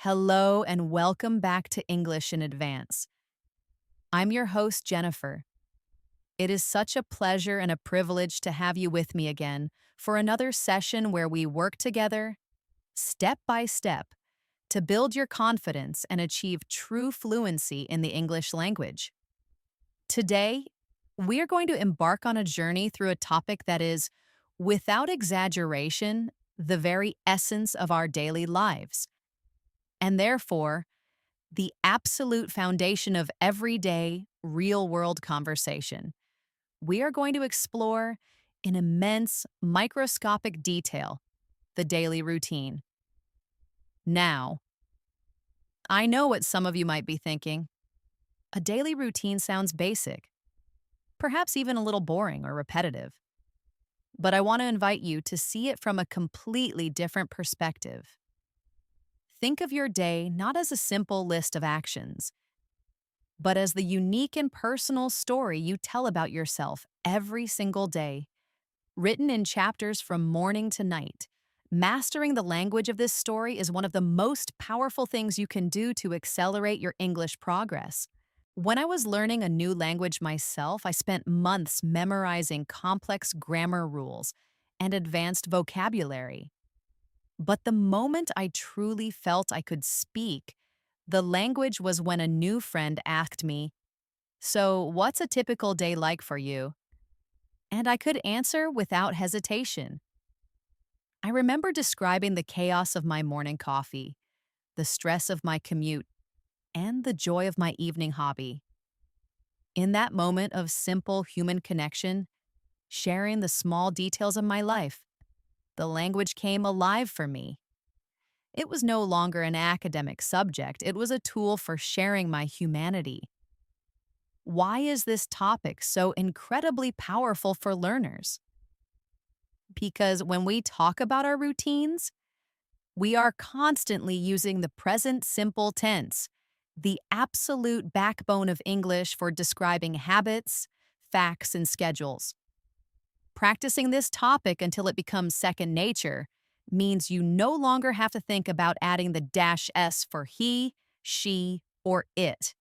Hello and welcome back to English in Advance. I'm your host, Jennifer. It is such a pleasure and a privilege to have you with me again for another session where we work together, step by step, to build your confidence and achieve true fluency in the English language. Today, we are going to embark on a journey through a topic that is, without exaggeration, the very essence of our daily lives, and therefore, the absolute foundation of everyday, real world conversation. We are going to explore in immense, microscopic detail the daily routine. Now, I know what some of you might be thinking. A daily routine sounds basic, perhaps even a little boring or repetitive. But I want to invite you to see it from a completely different perspective. Think of your day not as a simple list of actions, but as the unique and personal story you tell about yourself every single day, written in chapters from morning to night. Mastering the language of this story is one of the most powerful things you can do to accelerate your English progress. When I was learning a new language myself, I spent months memorizing complex grammar rules and advanced vocabulary. But the moment I truly felt I could speak, the language was when a new friend asked me, "So, what's a typical day like for you?" And I could answer without hesitation. I remember describing the chaos of my morning coffee, the stress of my commute, and the joy of my evening hobby. In that moment of simple human connection, sharing the small details of my life, the language came alive for me. It was no longer an academic subject, it was a tool for sharing my humanity. Why is this topic so incredibly powerful for learners? Because when we talk about our routines, we are constantly using the present simple tense, the absolute backbone of English for describing habits, facts, and schedules. Practicing this topic until it becomes second nature means you no longer have to think about adding the dash s for he, she, or it.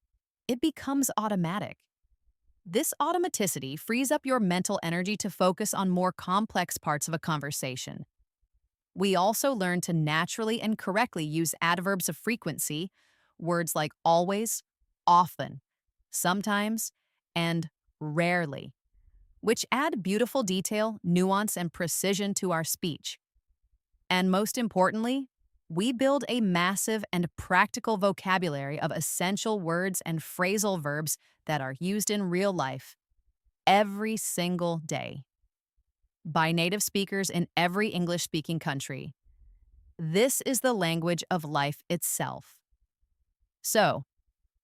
It becomes automatic. This automaticity frees up your mental energy to focus on more complex parts of a conversation. We also learn to naturally and correctly use adverbs of frequency, words like always, often, sometimes, and rarely, which add beautiful detail, nuance, and precision to our speech. And most importantly, we build a massive and practical vocabulary of essential words and phrasal verbs that are used in real life every single day by native speakers in every English speaking country. This is the language of life itself. So,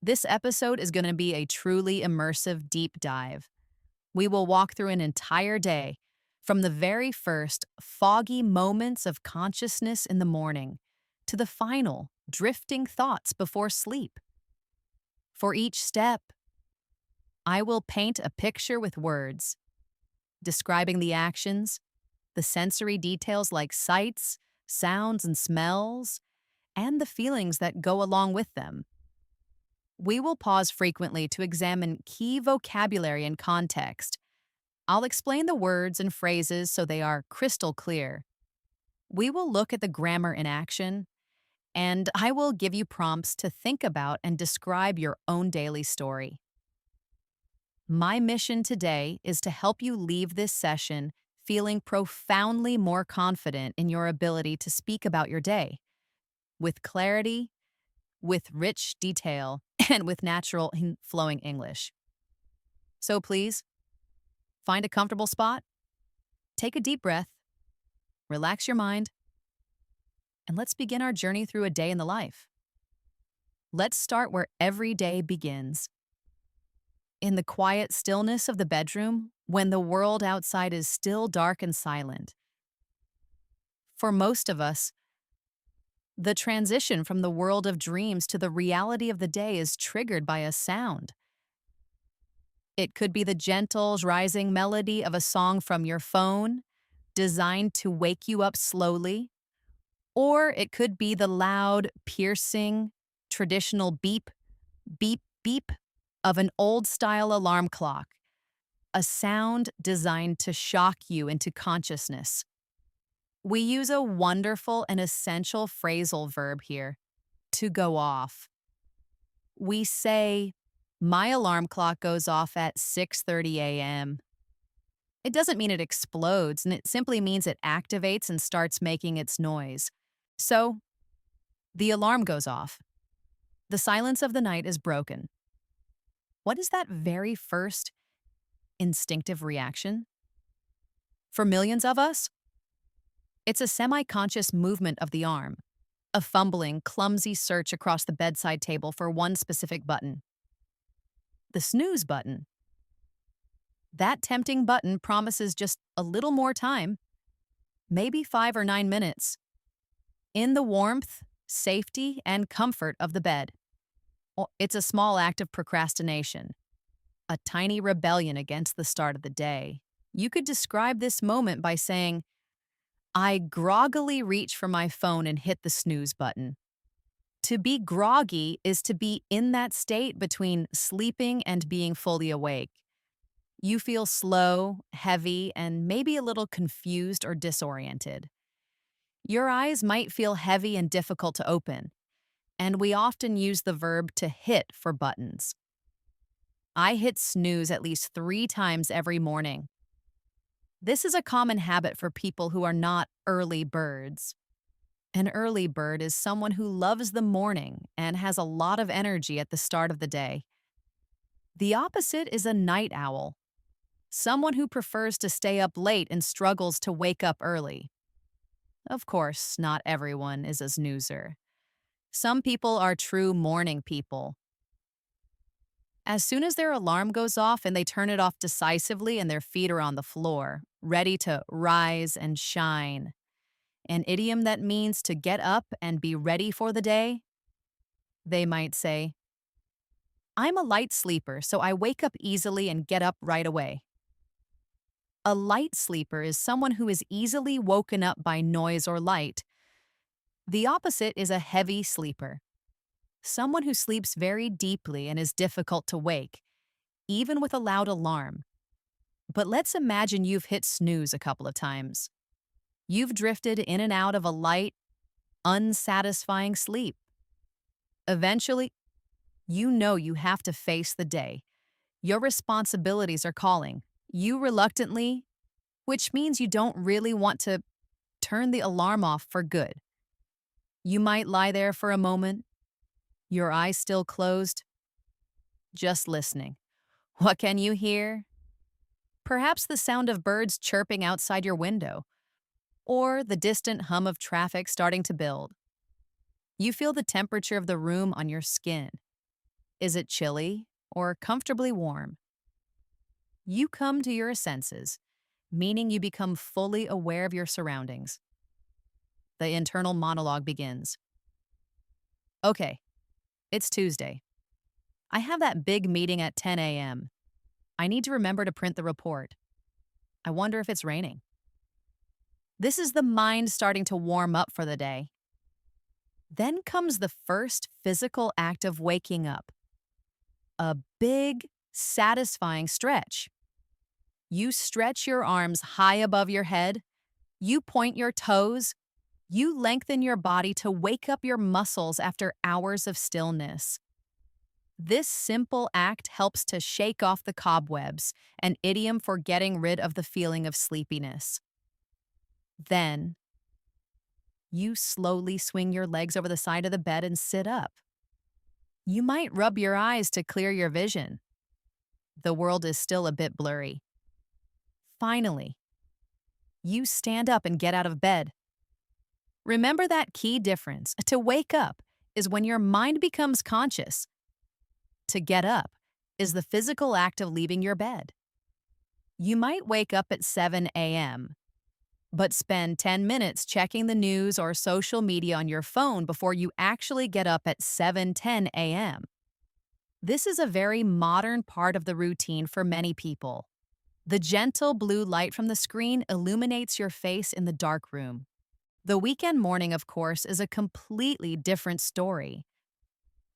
this episode is going to be a truly immersive deep dive. We will walk through an entire day, from the very first foggy moments of consciousness in the morning to the final drifting thoughts before sleep. For each step, I will paint a picture with words, describing the actions, the sensory details like sights, sounds, and smells, and the feelings that go along with them. We will pause frequently to examine key vocabulary and context. I'll explain the words and phrases so they are crystal clear. We will look at the grammar in action, and I will give you prompts to think about and describe your own daily story. My mission today is to help you leave this session feeling profoundly more confident in your ability to speak about your day, with clarity, with rich detail, and with natural flowing English. So please, find a comfortable spot, take a deep breath, relax your mind, and let's begin our journey through a day in the life. Let's start where every day begins. In the quiet stillness of the bedroom, when the world outside is still dark and silent. For most of us, the transition from the world of dreams to the reality of the day is triggered by a sound. It could be the gentle, rising melody of a song from your phone, designed to wake you up slowly, Or it could be the loud, piercing, traditional beep, beep, beep of an old style alarm clock, a sound designed to shock you into consciousness. We use a wonderful and essential phrasal verb here, to go off. We say, my alarm clock goes off at 6:30 a.m. It doesn't mean it explodes, and it simply means it activates and starts making its noise. So, the alarm goes off. The silence of the night is broken. What is that very first instinctive reaction? For millions of us, it's a semi conscious movement of the arm, a fumbling, clumsy search across the bedside table for one specific button. The snooze button. That tempting button promises just a little more time, maybe 5 or 9 minutes, in the warmth, safety, and comfort of the bed. It's a small act of procrastination, a tiny rebellion against the start of the day. You could describe this moment by saying, I groggily reach for my phone and hit the snooze button. To be groggy is to be in that state between sleeping and being fully awake. You feel slow, heavy, and maybe a little confused or disoriented. Your eyes might feel heavy and difficult to open, and we often use the verb to hit for buttons. I hit snooze at least 3 times every morning. This is a common habit for people who are not early birds. An early bird is someone who loves the morning and has a lot of energy at the start of the day. The opposite is a night owl, someone who prefers to stay up late and struggles to wake up early. Of course, not everyone is a snoozer. Some people are true morning people. As soon as their alarm goes off and they turn it off decisively and their feet are on the floor, ready to rise and shine, an idiom that means to get up and be ready for the day, they might say, I'm a light sleeper, so I wake up easily and get up right away. A light sleeper is someone who is easily woken up by noise or light. The opposite is a heavy sleeper, someone who sleeps very deeply and is difficult to wake, even with a loud alarm. But let's imagine you've hit snooze a couple of times. You've drifted in and out of a light, unsatisfying sleep. Eventually, you know you have to face the day. Your responsibilities are calling. You reluctantly, which means you don't really want to turn the alarm off for good. You might lie there for a moment, your eyes still closed, just listening. What can you hear? Perhaps the sound of birds chirping outside your window, or the distant hum of traffic starting to build. You feel the temperature of the room on your skin. Is it chilly or comfortably warm? You come to your senses, meaning you become fully aware of your surroundings. The internal monologue begins. Okay, it's Tuesday. I have that big meeting at 10 a.m. I need to remember to print the report. I wonder if it's raining. This is the mind starting to warm up for the day. Then comes the first physical act of waking up. A big, satisfying stretch. You stretch your arms high above your head. You point your toes. You lengthen your body to wake up your muscles after hours of stillness. This simple act helps to shake off the cobwebs, an idiom for getting rid of the feeling of sleepiness. Then, you slowly swing your legs over the side of the bed and sit up. You might rub your eyes to clear your vision. The world is still a bit blurry. Finally, you stand up and get out of bed. Remember that key difference. To wake up is when your mind becomes conscious. To get up is the physical act of leaving your bed. You might wake up at 7 a.m., but spend 10 minutes checking the news or social media on your phone before you actually get up at 7:10 a.m. This is a very modern part of the routine for many people. The gentle blue light from the screen illuminates your face in the dark room. The weekend morning, of course, is a completely different story.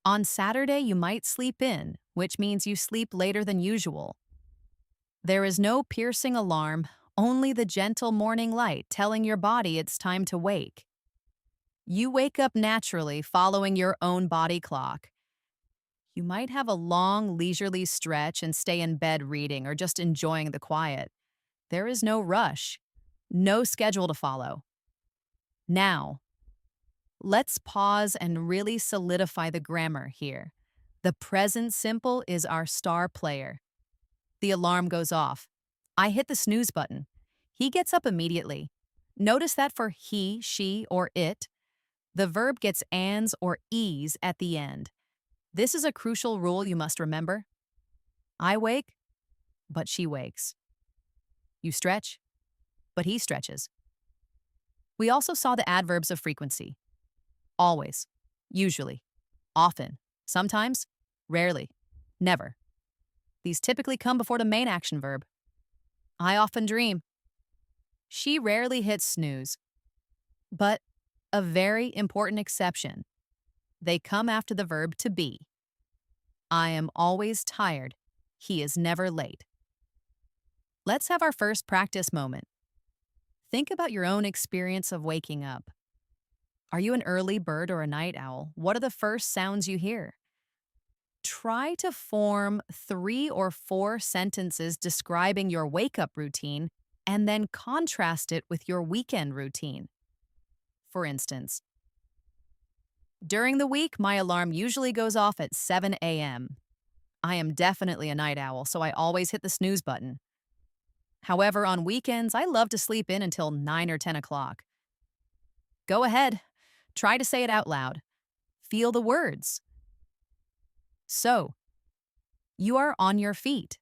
On Saturday, you might sleep in, which means you sleep later than usual. There is no piercing alarm, only the gentle morning light telling your body it's time to wake. You wake up naturally, following your own body clock. You might have a long, leisurely stretch and stay in bed reading or just enjoying the quiet. There is no rush, no schedule to follow. Now, let's pause and really solidify the grammar here. The present simple is our star player. The alarm goes off. I hit the snooze button. He gets up immediately. Notice that for he, she, or it, the verb gets ands or e's at the end. This is a crucial rule you must remember. I wake, but she wakes. You stretch, but he stretches. We also saw the adverbs of frequency. Always, usually, often, sometimes, rarely, never. These typically come before the main action verb. I often dream. She rarely hits snooze. But a very important exception. They come after the verb to be. I am always tired. He is never late. Let's have our first practice moment. Think about your own experience of waking up. Are you an early bird or a night owl? What are the first sounds you hear? Try to form 3 or 4 sentences describing your wake-up routine and then contrast it with your weekend routine. For instance, during the week, my alarm usually goes off at 7 a.m. I am definitely a night owl, so I always hit the snooze button. However, on weekends, I love to sleep in until 9 or 10 o'clock. Go ahead. Try to say it out loud. Feel the words. So, you are on your feet.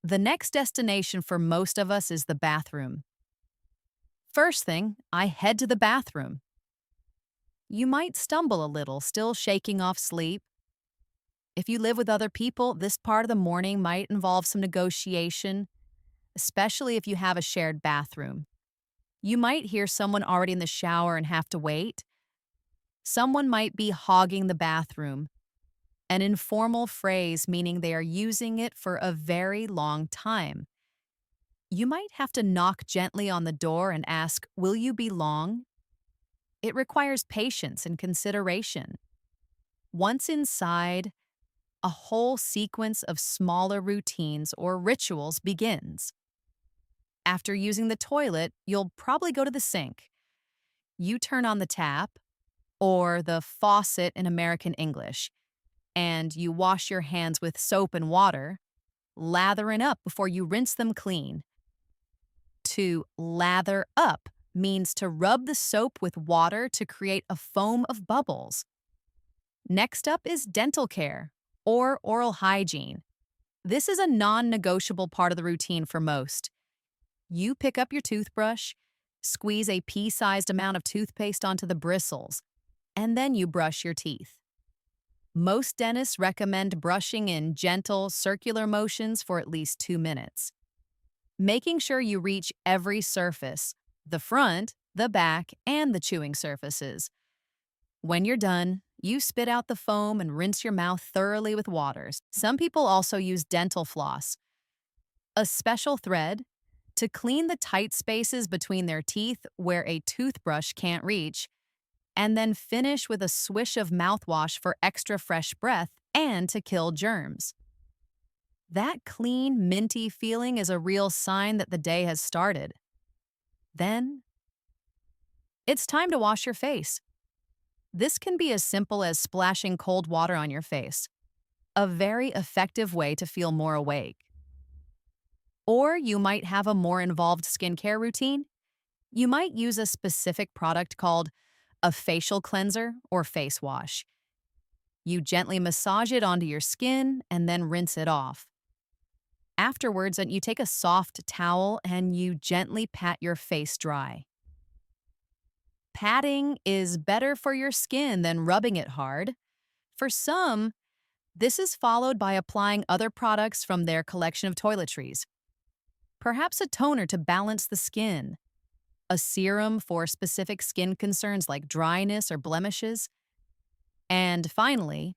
The next destination for most of us is the bathroom. First thing, I head to the bathroom. You might stumble a little, still shaking off sleep. If you live with other people, this part of the morning might involve some negotiation, especially if you have a shared bathroom. You might hear someone already in the shower and have to wait. Someone might be hogging the bathroom, an informal phrase meaning they are using it for a very long time. You might have to knock gently on the door and ask, "Will you be long?" It requires patience and consideration. Once inside, a whole sequence of smaller routines or rituals begins. After using the toilet, you'll probably go to the sink. You turn on the tap, or the faucet in American English, and you wash your hands with soap and water, lathering up before you rinse them clean. To lather up means to rub the soap with water to create a foam of bubbles. Next up is dental care, or oral hygiene. This is a non-negotiable part of the routine for most. You pick up your toothbrush, squeeze a pea-sized amount of toothpaste onto the bristles, and then you brush your teeth. Most dentists recommend brushing in gentle, circular motions for at least 2 minutes. Making sure you reach every surface, the front, the back, and the chewing surfaces. When you're done, you spit out the foam and rinse your mouth thoroughly with waters. Some people also use dental floss, a special thread, to clean the tight spaces between their teeth where a toothbrush can't reach, and then finish with a swish of mouthwash for extra fresh breath and to kill germs. That clean, minty feeling is a real sign that the day has started. Then, it's time to wash your face. This can be as simple as splashing cold water on your face, a very effective way to feel more awake. Or you might have a more involved skincare routine. You might use a specific product called a facial cleanser or face wash. You gently massage it onto your skin and then rinse it off. Afterwards, you take a soft towel and you gently pat your face dry. Patting is better for your skin than rubbing it hard. For some, this is followed by applying other products from their collection of toiletries. Perhaps a toner to balance the skin. a serum for specific skin concerns like dryness or blemishes, and finally,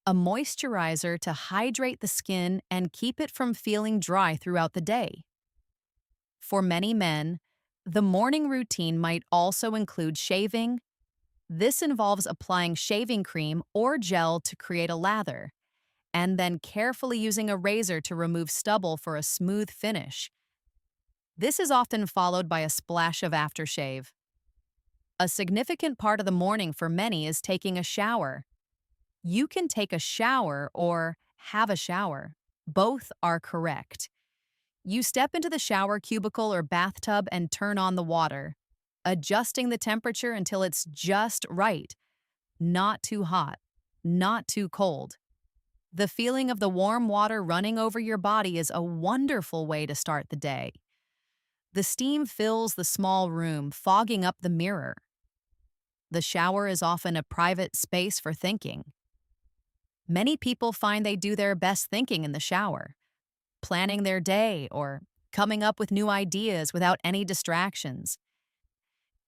a moisturizer to hydrate the skin and keep it from feeling dry throughout the day. For many men, the morning routine might also include shaving. This involves applying shaving cream or gel to create a lather, and then carefully using a razor to remove stubble for a smooth finish. This is often followed by a splash of aftershave. A significant part of the morning for many is taking a shower. You can take a shower or have a shower. Both are correct. You step into the shower cubicle or bathtub and turn on the water, adjusting the temperature until it's just right, not too hot, not too cold. The feeling of the warm water running over your body is a wonderful way to start the day. The steam fills the small room, fogging up the mirror. The shower is often a private space for thinking. Many people find they do their best thinking in the shower, planning their day or coming up with new ideas without any distractions.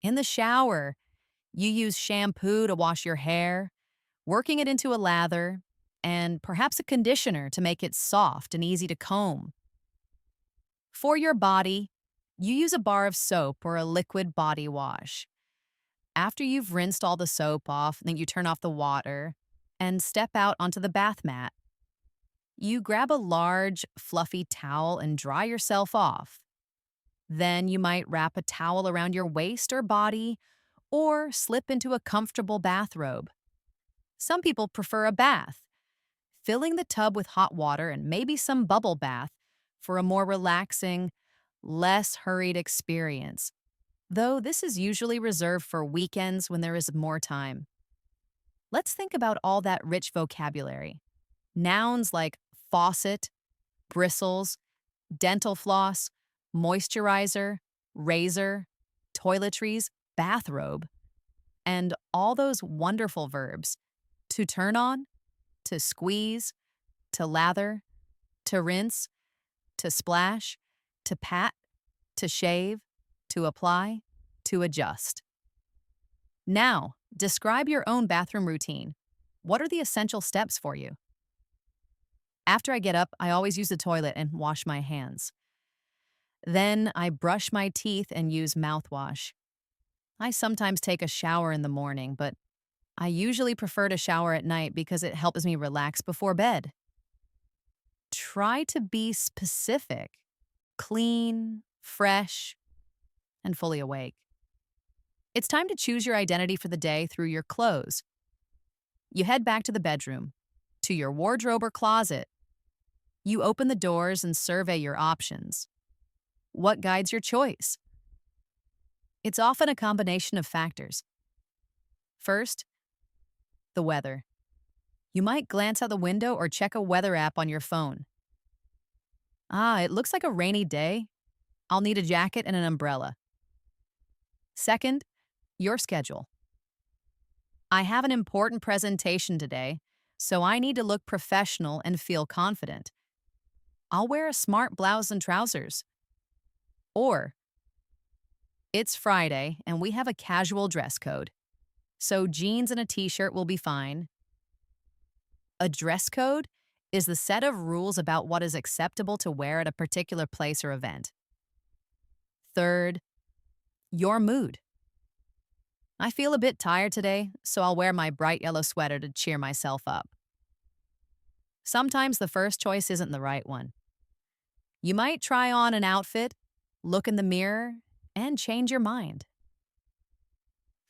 In the shower, you use shampoo to wash your hair, working it into a lather, and perhaps a conditioner to make it soft and easy to comb. For your body, you use a bar of soap or a liquid body wash. After you've rinsed all the soap off, then you turn off the water and step out onto the bath mat. You grab a large, fluffy towel and dry yourself off. Then you might wrap a towel around your waist or body or slip into a comfortable bathrobe. Some people prefer a bath, filling the tub with hot water and maybe some bubble bath for a more relaxing, less hurried experience, though this is usually reserved for weekends when there is more time. Let's think about all that rich vocabulary. Nouns like faucet, bristles, dental floss, moisturizer, razor, toiletries, bathrobe, and all those wonderful verbs: to turn on, to squeeze, to lather, to rinse, to splash, to pat, to shave, to apply, to adjust. Now, describe your own bathroom routine. What are the essential steps for you? After I get up, I always use the toilet and wash my hands. Then I brush my teeth and use mouthwash. I sometimes take a shower in the morning, but I usually prefer to shower at night because it helps me relax before bed. Try to be specific, clean, fresh, and fully awake. It's time to choose your identity for the day through your clothes. You head back to the bedroom, to your wardrobe or closet. You open the doors and survey your options. What guides your choice? It's often a combination of factors. First, the weather. You might glance out the window or check a weather app on your phone. It looks like a rainy day. I'll need a jacket and an umbrella. Second, your schedule. I have an important presentation today, so I need to look professional and feel confident. I'll wear a smart blouse and trousers. Or, it's Friday and we have a casual dress code, so jeans and a t-shirt will be fine. A dress code is the set of rules about what is acceptable to wear at a particular place or event. Third, your mood. I feel a bit tired today, so I'll wear my bright yellow sweater to cheer myself up. Sometimes the first choice isn't the right one. You might try on an outfit, look in the mirror, and change your mind.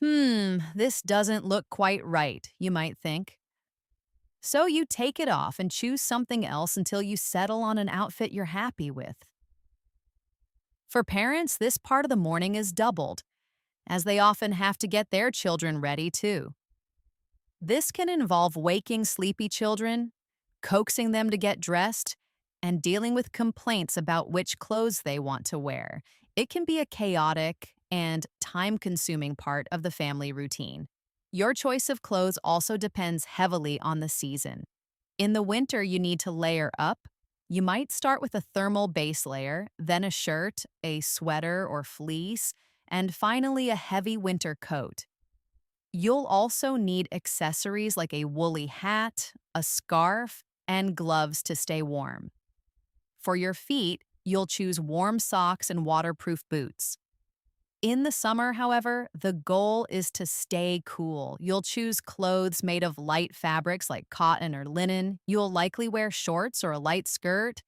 This doesn't look quite right, you might think. So you take it off and choose something else until you settle on an outfit you're happy with. For parents, this part of the morning is doubled, as they often have to get their children ready too. This can involve waking sleepy children, coaxing them to get dressed, and dealing with complaints about which clothes they want to wear. It can be a chaotic and time-consuming part of the family routine. Your choice of clothes also depends heavily on the season. In the winter, you need to layer up. You might start with a thermal base layer, then a shirt, a sweater or fleece, and finally a heavy winter coat. You'll also need accessories like a woolly hat, a scarf, and gloves to stay warm. For your feet, you'll choose warm socks and waterproof boots. In the summer, however, the goal is to stay cool. You'll choose clothes made of light fabrics like cotton or linen. You'll likely wear shorts or a light skirt,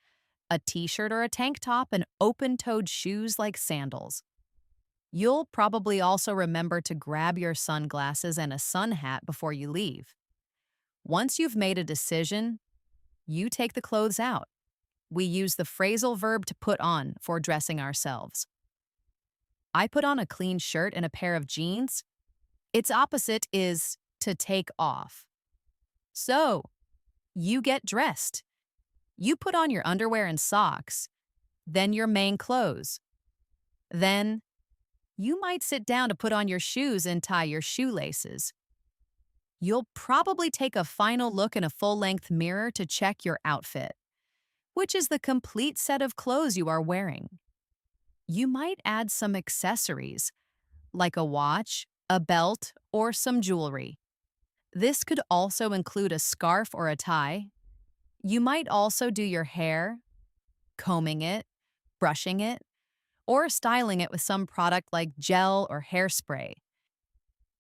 a t-shirt or a tank top, and open-toed shoes like sandals. You'll probably also remember to grab your sunglasses and a sun hat before you leave. Once you've made a decision, you take the clothes out. We use the phrasal verb to put on for dressing ourselves. I put on a clean shirt and a pair of jeans. Its opposite is to take off. So, you get dressed. You put on your underwear and socks, then your main clothes. Then, you might sit down to put on your shoes and tie your shoelaces. You'll probably take a final look in a full-length mirror to check your outfit, which is the complete set of clothes you are wearing. You might add some accessories, like a watch, a belt, or some jewelry. This could also include a scarf or a tie. You might also do your hair, combing it, brushing it, or styling it with some product like gel or hairspray.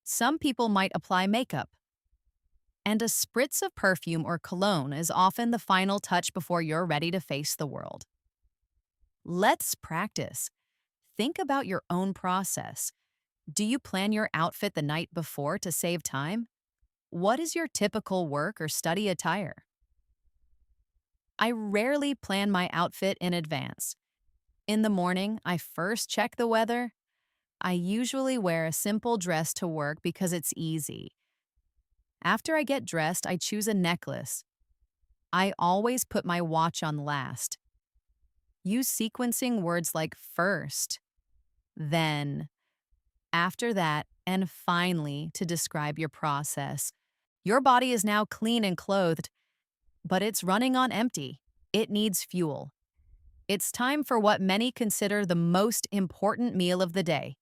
Some people might apply makeup. And a spritz of perfume or cologne is often the final touch before you're ready to face the world. Let's practice. Think about your own process. Do you plan your outfit the night before to save time? What is your typical work or study attire? I rarely plan my outfit in advance. In the morning, I first check the weather. I usually wear a simple dress to work because it's easy. After I get dressed, I choose a necklace. I always put my watch on last. Use sequencing words like first, then, after that, and finally to describe your process. Your body is now clean and clothed, but it's running on empty. It needs fuel. It's time for what many consider the most important meal of the day.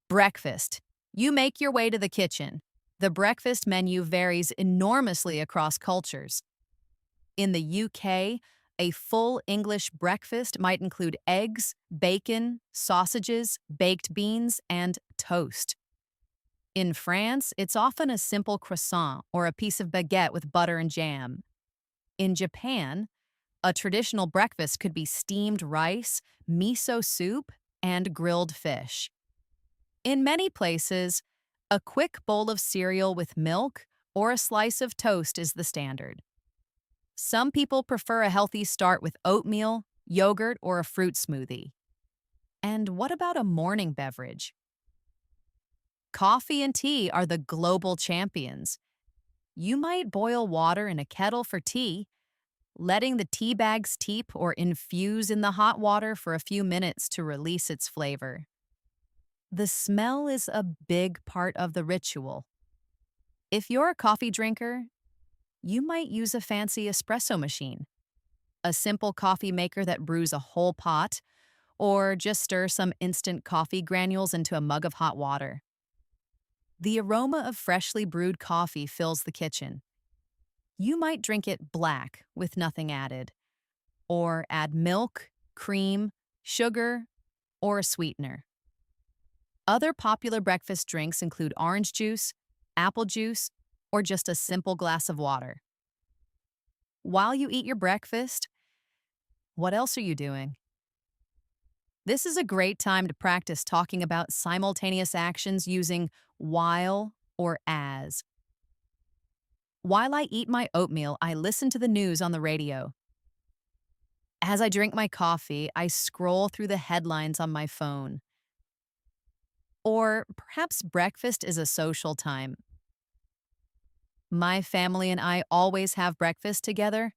Breakfast. You make your way to the kitchen. The breakfast menu varies enormously across cultures. In the UK, a full English breakfast might include eggs, bacon, sausages, baked beans, and toast. In France, it's often a simple croissant or a piece of baguette with butter and jam. In Japan, a traditional breakfast could be steamed rice, miso soup, and grilled fish. In many places, a quick bowl of cereal with milk or a slice of toast is the standard. Some people prefer a healthy start with oatmeal, yogurt, or a fruit smoothie. And what about a morning beverage? Coffee and tea are the global champions. You might boil water in a kettle for tea, letting the tea bag steep or infuse in the hot water for a few minutes to release its flavor. The smell is a big part of the ritual. If you're a coffee drinker, you might use a fancy espresso machine, a simple coffee maker that brews a whole pot, or just stir some instant coffee granules into a mug of hot water. The aroma of freshly brewed coffee fills the kitchen. You might drink it black with nothing added, or add milk, cream, sugar, or a sweetener. Other popular breakfast drinks include orange juice, apple juice, or just a simple glass of water. While you eat your breakfast, what else are you doing? This is a great time to practice talking about simultaneous actions using while or as. While I eat my oatmeal, I listen to the news on the radio. As I drink my coffee, I scroll through the headlines on my phone. Or perhaps breakfast is a social time. My family and I always have breakfast together.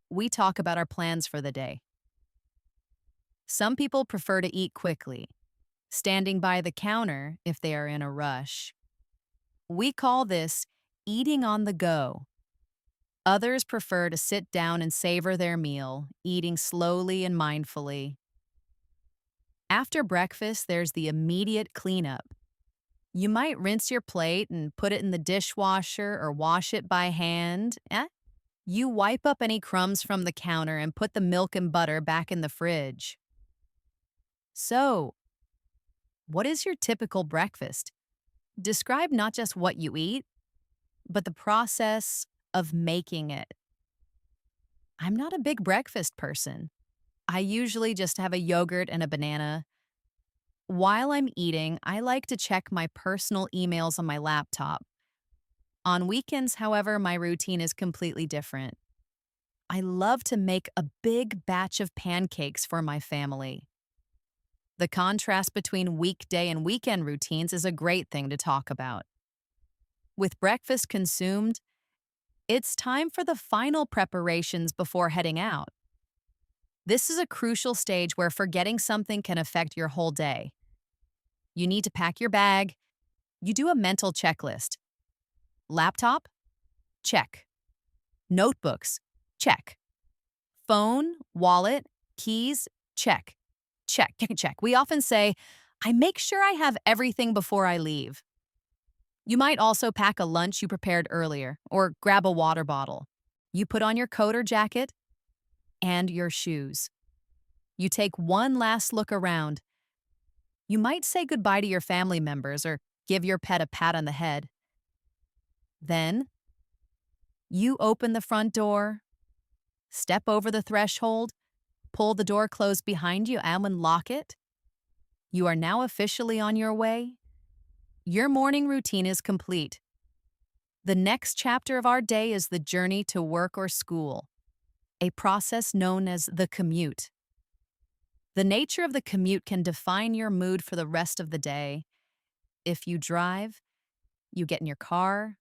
We talk about our plans for the day. Some people prefer to eat quickly, standing by the counter if they are in a rush. We call this eating on the go. Others prefer to sit down and savor their meal, eating slowly and mindfully. After breakfast, there's the immediate cleanup. You might rinse your plate and put it in the dishwasher or wash it by hand. You wipe up any crumbs from the counter and put the milk and butter back in the fridge. So, what is your typical breakfast? Describe not just what you eat, but the process of making it. I'm not a big breakfast person. I usually just have a yogurt and a banana. While I'm eating, I like to check my personal emails on my laptop. On weekends, however, my routine is completely different. I love to make a big batch of pancakes for my family. The contrast between weekday and weekend routines is a great thing to talk about. With breakfast consumed, it's time for the final preparations before heading out. This is a crucial stage where forgetting something can affect your whole day. You need to pack your bag. You do a mental checklist. Laptop? Check. Notebooks? Check. Phone, wallet, keys? Check. Check, check, check. We often say, I make sure I have everything before I leave. You might also pack a lunch you prepared earlier or grab a water bottle. You put on your coat or jacket and your shoes. You take one last look around. You might say goodbye to your family members or give your pet a pat on the head. Then, you open the front door, step over the threshold, pull the door closed behind you, and unlock it. You are now officially on your way. Your morning routine is complete. The next chapter of our day is the journey to work or school, a process known as the commute. The nature of the commute can define your mood for the rest of the day. If you drive, you get in your car,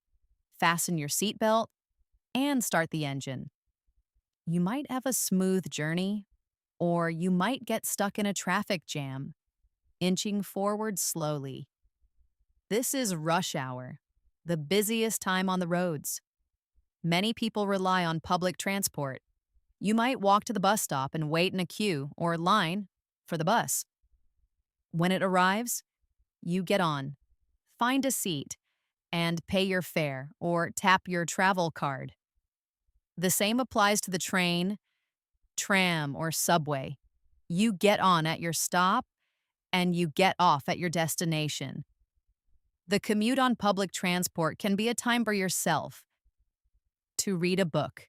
fasten your seatbelt, and start the engine. You might have a smooth journey, or you might get stuck in a traffic jam, inching forward slowly. This is rush hour, the busiest time on the roads. Many people rely on public transport. You might walk to the bus stop and wait in a queue or line for the bus. When it arrives, you get on, find a seat, and pay your fare or tap your travel card. The same applies to the train, tram, or subway. You get on at your stop and you get off at your destination. The commute on public transport can be a time for yourself to read a book,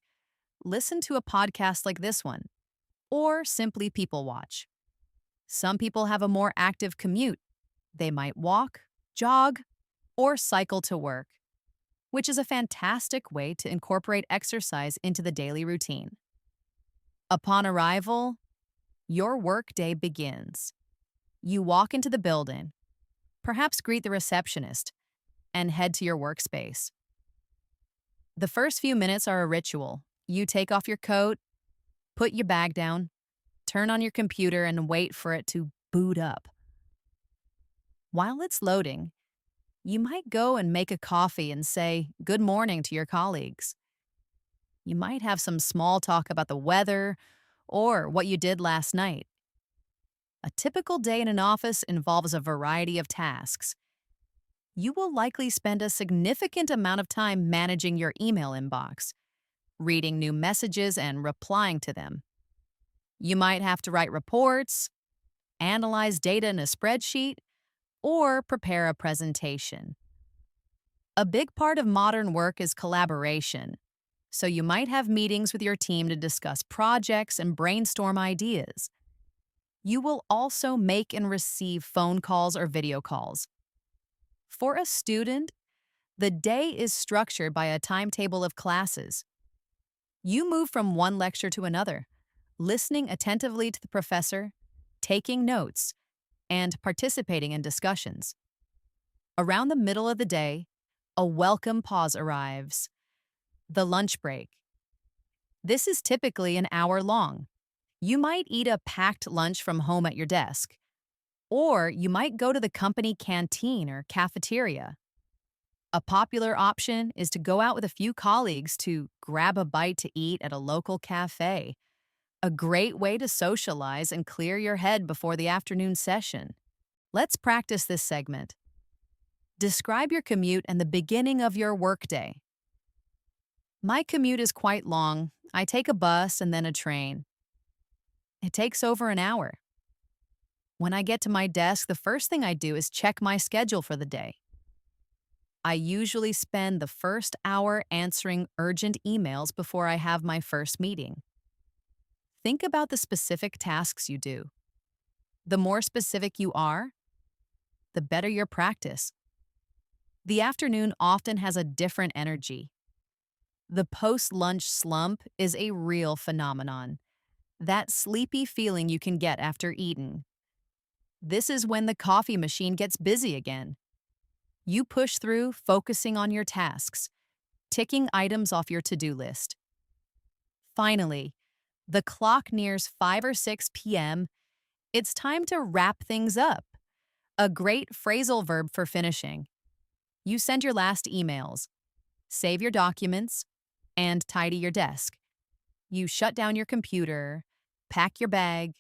listen to a podcast like this one, or simply people watch. Some people have a more active commute. They might walk, jog, or cycle to work, which is a fantastic way to incorporate exercise into the daily routine. Upon arrival, your workday begins. You walk into the building, perhaps greet the receptionist, and head to your workspace. The first few minutes are a ritual. You take off your coat, put your bag down, turn on your computer, and wait for it to boot up. While it's loading, you might go and make a coffee and say good morning to your colleagues. You might have some small talk about the weather or what you did last night. A typical day in an office involves a variety of tasks. You will likely spend a significant amount of time managing your email inbox, reading new messages and replying to them. You might have to write reports, analyze data in a spreadsheet, or prepare a presentation. A big part of modern work is collaboration, so you might have meetings with your team to discuss projects and brainstorm ideas. You will also make and receive phone calls or video calls. For a student, the day is structured by a timetable of classes. You move from one lecture to another, listening attentively to the professor, taking notes, and participating in discussions. Around the middle of the day, a welcome pause arrives, the lunch break. This is typically an hour long. You might eat a packed lunch from home at your desk, or you might go to the company canteen or cafeteria. A popular option is to go out with a few colleagues to grab a bite to eat at a local cafe. a great way to socialize and clear your head before the afternoon session. Let's practice this segment. Describe your commute and the beginning of your workday. My commute is quite long. I take a bus and then a train. It takes over an hour. When I get to my desk, the first thing I do is check my schedule for the day. I usually spend the first hour answering urgent emails before I have my first meeting. Think about the specific tasks you do. The more specific you are, the better your practice. The afternoon often has a different energy. The post-lunch slump is a real phenomenon. That sleepy feeling you can get after eating. This is when the coffee machine gets busy again. You push through, focusing on your tasks, ticking items off your to-do list. Finally, the clock nears 5 or 6 p.m. It's time to wrap things up. A great phrasal verb for finishing. You send your last emails, save your documents, and tidy your desk. You shut down your computer, pack your bag,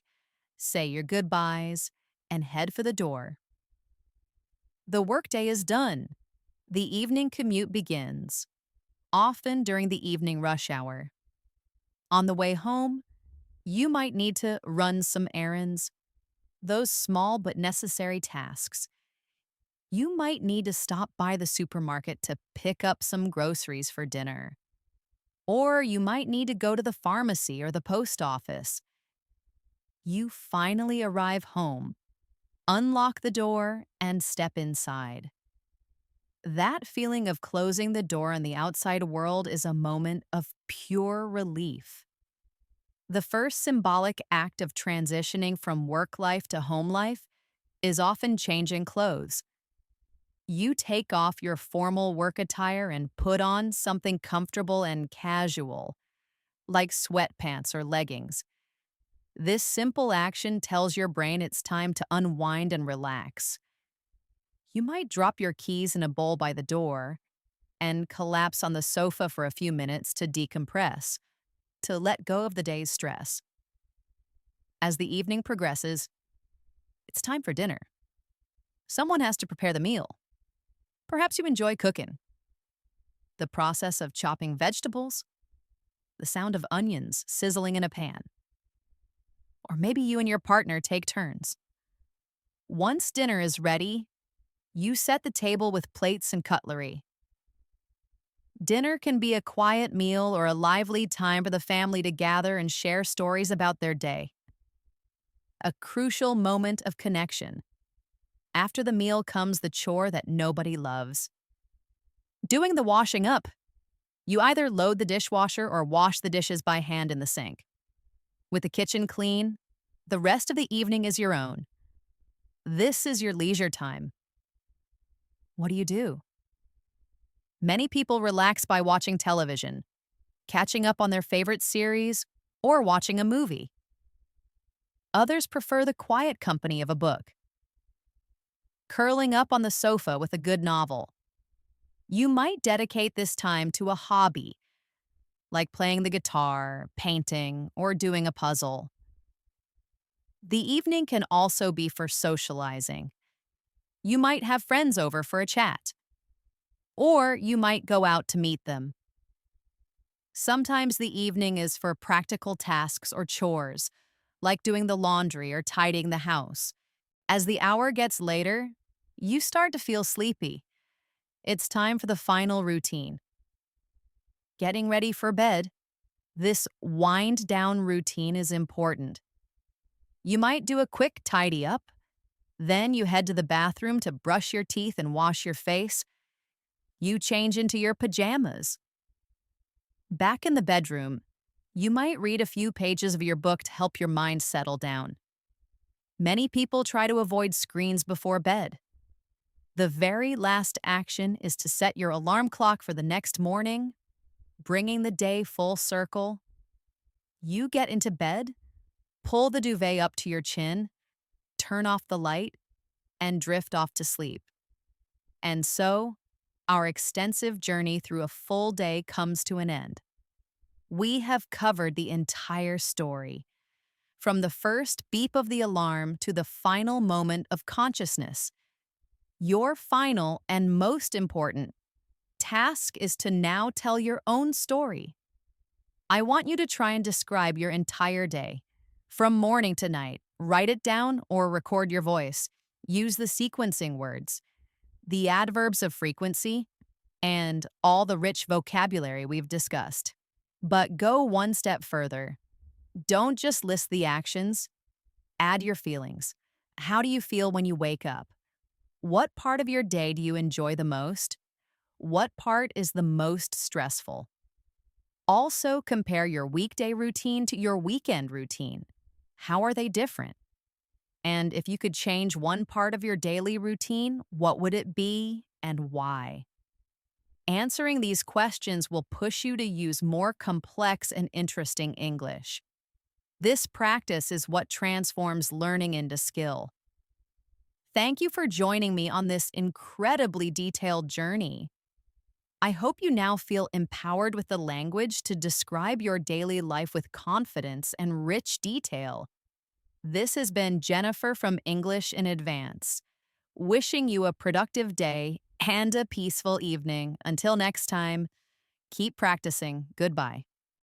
say your goodbyes, and head for the door. The workday is done. The evening commute begins, often during the evening rush hour. On the way home, you might need to run some errands, those small but necessary tasks. You might need to stop by the supermarket to pick up some groceries for dinner. Or you might need to go to the pharmacy or the post office. You finally arrive home, unlock the door, and step inside. That feeling of closing the door on the outside world is a moment of pure relief. The first symbolic act of transitioning from work life to home life is often changing clothes. You take off your formal work attire and put on something comfortable and casual, like sweatpants or leggings. This simple action tells your brain it's time to unwind and relax. You might drop your keys in a bowl by the door and collapse on the sofa for a few minutes to decompress, to let go of the day's stress. As the evening progresses, it's time for dinner. Someone has to prepare the meal. Perhaps you enjoy cooking. The process of chopping vegetables, the sound of onions sizzling in a pan. Or maybe you and your partner take turns. Once dinner is ready, you set the table with plates and cutlery. Dinner can be a quiet meal or a lively time for the family to gather and share stories about their day. A crucial moment of connection. After the meal comes the chore that nobody loves. Doing the washing up. You either load the dishwasher or wash the dishes by hand in the sink. With the kitchen clean, the rest of the evening is your own. This is your leisure time. What do? Many people relax by watching television, catching up on their favorite series, or watching a movie. Others prefer the quiet company of a book, curling up on the sofa with a good novel. You might dedicate this time to a hobby, like playing the guitar, painting, or doing a puzzle. The evening can also be for socializing. You might have friends over for a chat, or you might go out to meet them. Sometimes the evening is for practical tasks or chores, like doing the laundry or tidying the house. As the hour gets later, you start to feel sleepy. It's time for the final routine. Getting ready for bed. This wind-down routine is important. You might do a quick tidy up. Then you head to the bathroom to brush your teeth and wash your face. You change into your pajamas. Back in the bedroom, you might read a few pages of your book to help your mind settle down. Many people try to avoid screens before bed. The very last action is to set your alarm clock for the next morning, bringing the day full circle. You get into bed, pull the duvet up to your chin, turn off the light, and drift off to sleep. And so, our extensive journey through a full day comes to an end. We have covered the entire story. from the first beep of the alarm to the final moment of consciousness. Your final and most important task is to now tell your own story. I want you to try and describe your entire day, from morning to night. Write it down or record your voice. Use the sequencing words, the adverbs of frequency, and all the rich vocabulary we've discussed. But go one step further. Don't just list the actions, add your feelings. How do you feel when you wake up? What part of your day do you enjoy the most? What part is the most stressful? Also, compare your weekday routine to your weekend routine. How are they different? And if you could change one part of your daily routine, what would it be and why? Answering these questions will push you to use more complex and interesting English. This practice is what transforms learning into skill. Thank you for joining me on this incredibly detailed journey. I hope you now feel empowered with the language to describe your daily life with confidence and rich detail. This has been Jennifer from English in Advance, wishing you a productive day and a peaceful evening. Until next time, keep practicing. Goodbye.